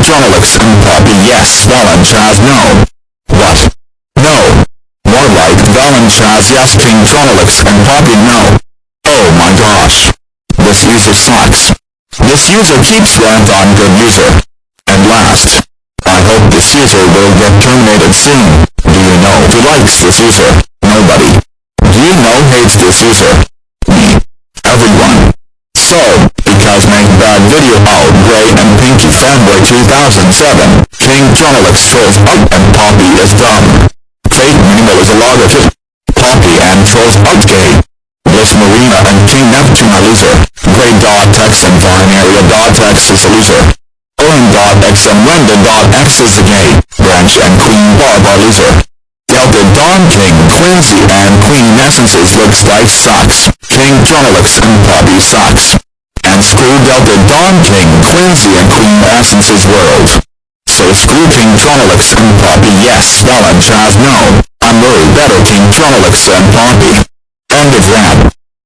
Tronolix and Poppy yes, Valanchaz no. What? No. More like Valanchaz yes, King Tronolix and Poppy no. Oh my gosh. This user sucks. This user keeps Rant on good user. And last. I hope this user will get terminated soon. Do you know who likes this user? Nobody. Do you know hates this user? Me. Everyone. So, because make bad video out Gray and Pinky Fanboy 2007, King Tronolix trolls out and Poppy is dumb. Fake Minimal is a log of it. Poppy and trolls out gay. Bliss Marina and King Neptune are loser. Gray.x and Vinaria.x is a loser. Owen.x and Renda.x is a gay. Branch and Queen Barb are loser. Delta Dawn King Quincy and Queen Essences looks like sucks. King Tronolix and Poppy sucks. And screw Delta Dawn King Quincy and Queen Essences world. So screw King Tronolix and Poppy yes, Valanchaz no. I'm way better King Tronolix and Poppy. End of rant.